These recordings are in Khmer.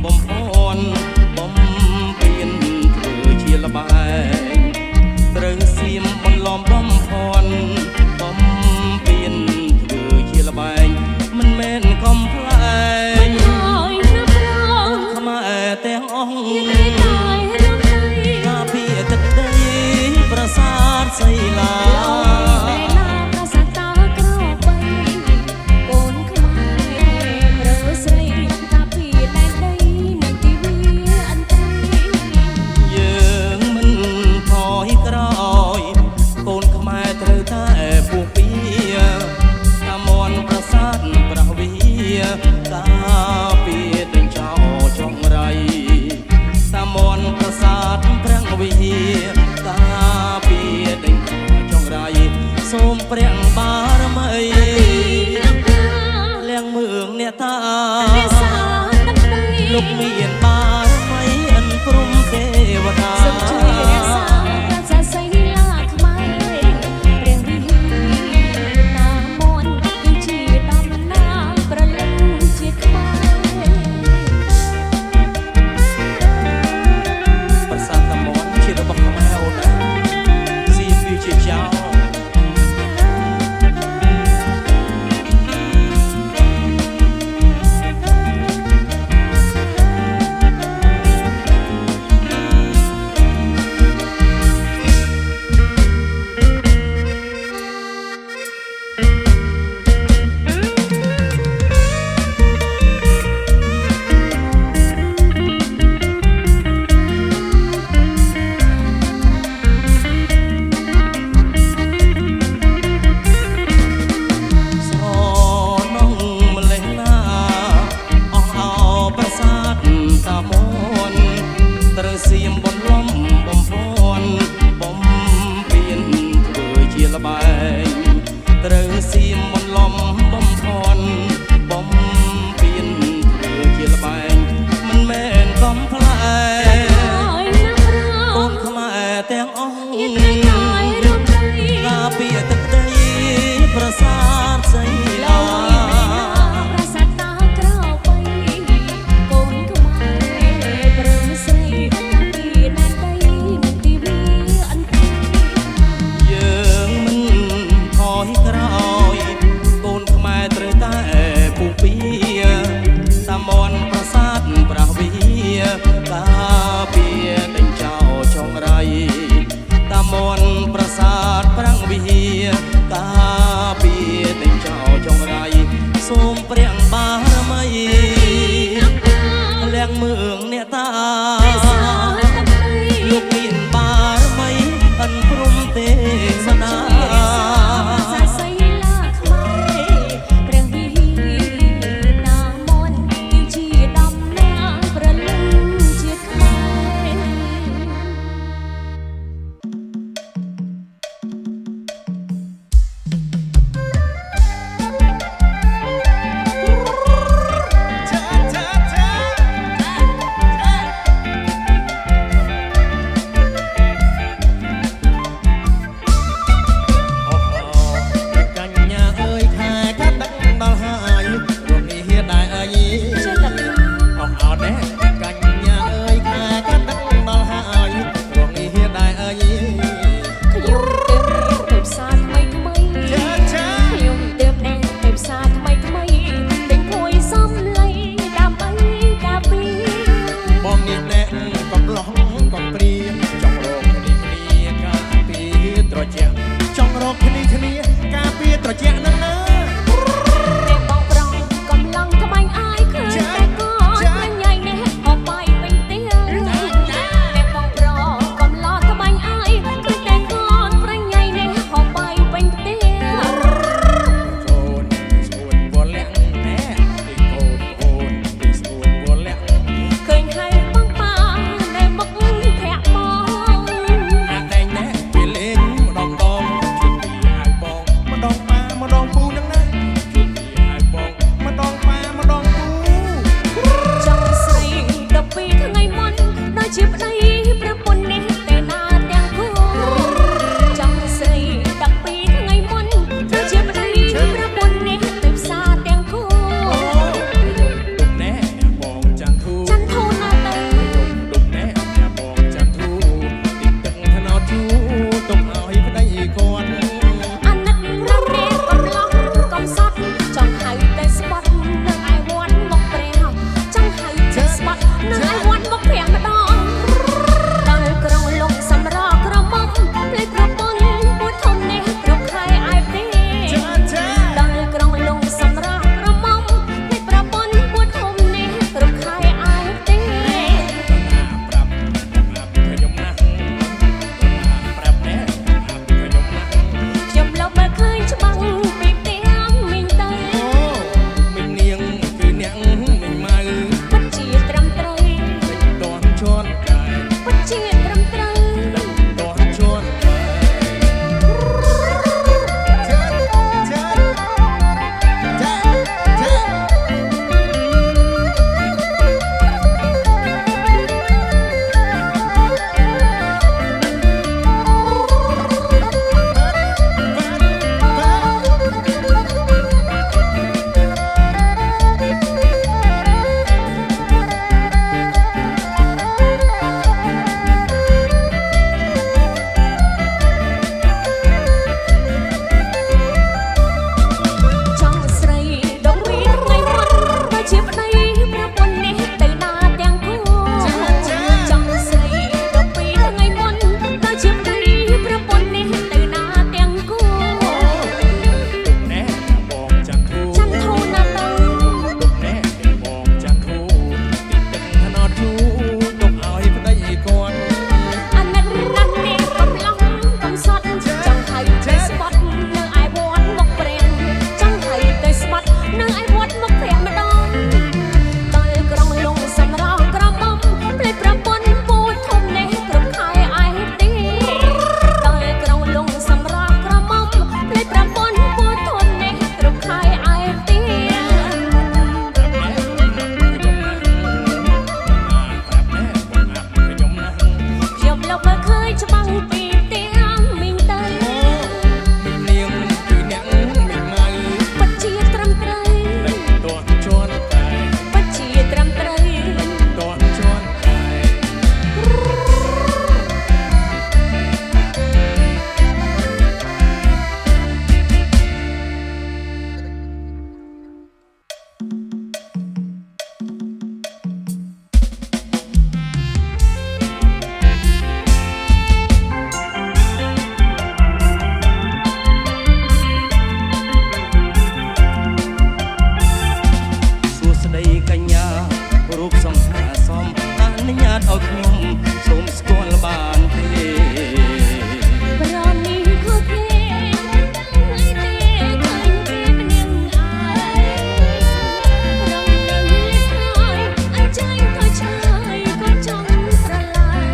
បំផន់បំពៀនធ្វើជាលបែងត្រូវសៀមបន្លំបំផន់បំពៀនធ្វើជាលបែងមិនមែនកំប្លែងហើយណាប្រងខ្មែរទាំងអង្គកាពីទឹកដីប្រាសាទសីឡាសូមព្រះបារមីលៀងមើងអ្នកតាលោកមានបារមីអិនព្រំទេវតាសូមជួយរក្សាប្រាសាទសីឡាខ្មែរព្រះវិហារតាមនគឺជាតំណាងប្រលឹងជាតិខ្មែរប្រាសាទតាមនជារបស់ខ្មែរអូនណាស៊ីវាជាចៅសៀមបន្លំបំផន់បំពៀនធ្វើជាលបែងត្រូវសៀមបន្លំបំផន់បំពៀនធ្វើជាលបែងមិនមែនកំប្លែងកូនខ្មែរទាំងអង្គកាពីទឹកដីប្រាសាទសីឡាប្រាសាទប្រាំងវិហារការពារតែចៅចងរៃសូមព្រះបារមីលៀងមើងអ្នកតាលោកមានបារមីអិនព្រំទេសនាចង់រកគ្នាការពារត្រជាក់នឹងណាអ្នកបងប្រុសកំឡុងថ្បាញ់អាយឃើញតែកូនញ៉ៃនេះអបបាយពេញទៀអ្នកបងប្រុសកំឡុងថ្បាញ់អាយឃើញតែកូនប្រញ៉ៃនេះអបបាយពេញទៀចូលស្អួនវល់លាក់ណែអូនស្អួនវល់លាក់ឃើញហើយបងប៉ានៅមុខធាក់មកអាតែងណែពេលលេងម្ដងម្ដងជួយពីហៅបងម្ដងប៉ាម្ដងពូ តឲ្យខ្ញុំសូមស្គាល់បានទេ ប្រនេះខុសគេមិនដឹងអីទេឃើញគេម្នាក់ឯងរងនឹងលិខហើយអញ្ជើញទៅឆ្លើយកុំចង់ស្រឡាញ់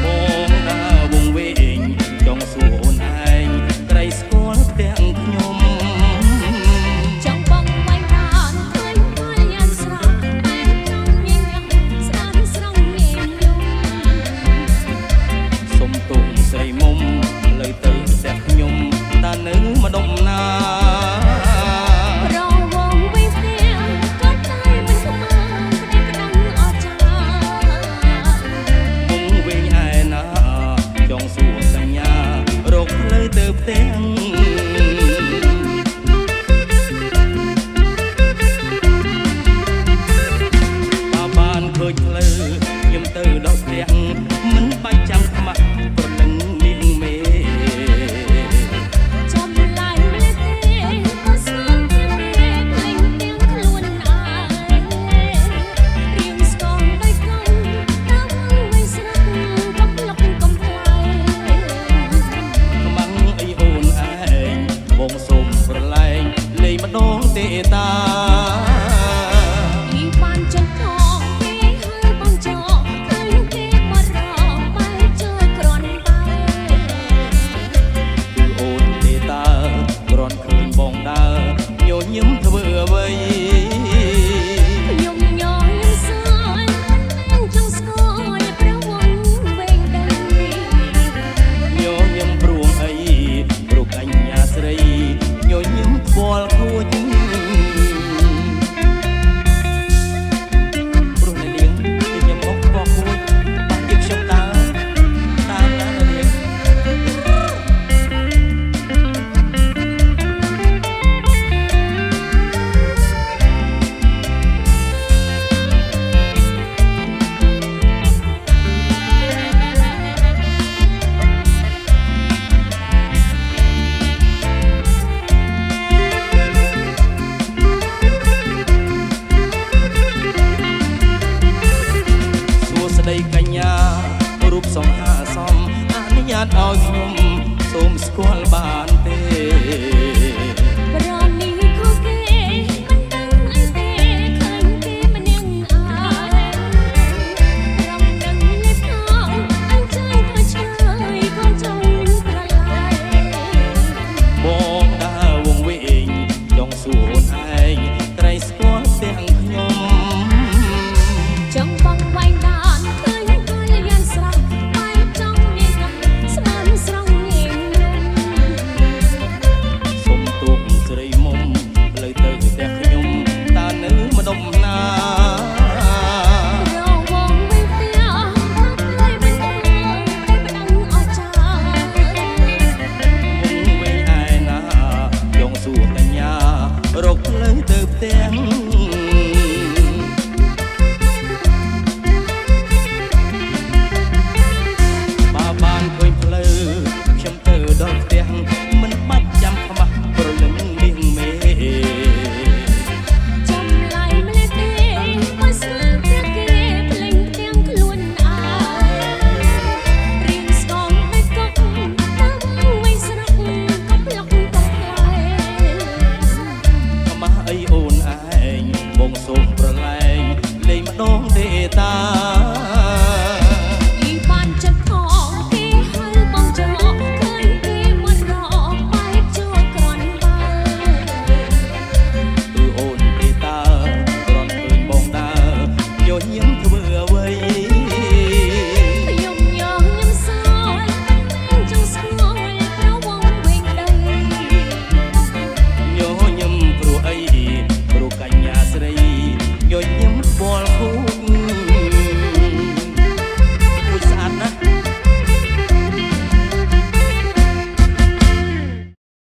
បងដើរវង្វេងចង់សួរអូនឯងក្រៃស្គាល់ទាំងខ្ញុំ ចង់បងវាយបានឃើញហើយយ៉ាងស្រស់តែចង់ញញឹមស្ដានស្រង់ញញយំ សុំទុំស្រីមុំលើទៅផ្ទះខ្ញុំតើនៅម្ដុំណា ប្រវងវិញផ្ទះក៏តែមិនស្មើប្តីក្តឹងអស្ចារ្យ វង្វេងឯណាចង់សួរសញ្ញារកផ្លូវទៅផ្ទះ បានឃើញផ្លូវខ្ញុំទៅដល់ផ្ទះមិនបាច់ចាំខ្មាស់ប្រលឹងនាងមេ ចំឡាយម្លេះទេក៏ស្គាល់តែគេភ្លេងទាំងខ្លួនឯងរៀងស្គមដីកុំតើវិញស្រាប់កំឡុកកំប្លែង ខ្មាំងអីអូនឯងបងសូមប្រឡែងលេងម្ដងទេតា ពីបានចង់ខកគេហើយបងចង់ឃើញគេមករកបែរជួយក្រន់បែ គឺអូនទេតើគ្រាន់ឃើញបងដើរញញឹមធ្វើអ្វី ខ្ញុំញយសើចមិនចង់ស្គាល់ប្រវត្តិវែងដែរ ញញឹមព្រួងអីព្រោះកញ្ញាស្រីញញឹមផ្ទាល់ខួចព្រោះនាងញញឹមមកផ្ទាល់ខួចបាក់ជាខ្ញុំតាមតានាង សួស្ដីកញ្ញារូបសង្ហាសមអនុញ្ញាតឲ្យខ្ញុំសូមស្គាល់បានទេ ប្រនេះខុសគេមិនដឹងអីទេឃើញគេម្នាក់ឯងរងនឹងលិខហើយអញ្ជើញទៅឆ្លើយកុំចង់ស្រឡាញ់ បងដើរវង្វេងចង់សួរអូនឯងក្រៃស្គាល់ទាំងខ្ញុំ ចង់បងវាយបានឃើញគល់យ៉ាងស្រស់តែចង់ញញឹមស្មានស្រង់ញញយំ សុំទូកស្រីមុំផ្លូវទៅផ្ទះខ្ញុំតើនៅម្ដុំណា រវងវិញផ្ទះហើយមិនដឹងតែប្តឹងអស្ចារ្យ វង្វេងឯណាចង់សួរកញ្ញារកផ្លូវទៅផ្ទះ បើបានឃើញផ្លូវខ្ញុំទៅដល់ផ្ទះមិនបាច់ចាំខ្មាស់ប្រលឹងនាងមេ ចំឡាយម្លេះទេមកស្គាល់តែគេភ្លេងទាំងខ្លួនឯងរៀងស្គមដីកុំតើវិញស្រាប់កំឡុកកំប្លែង ខ្មាស់អីអូនឯងបងសូម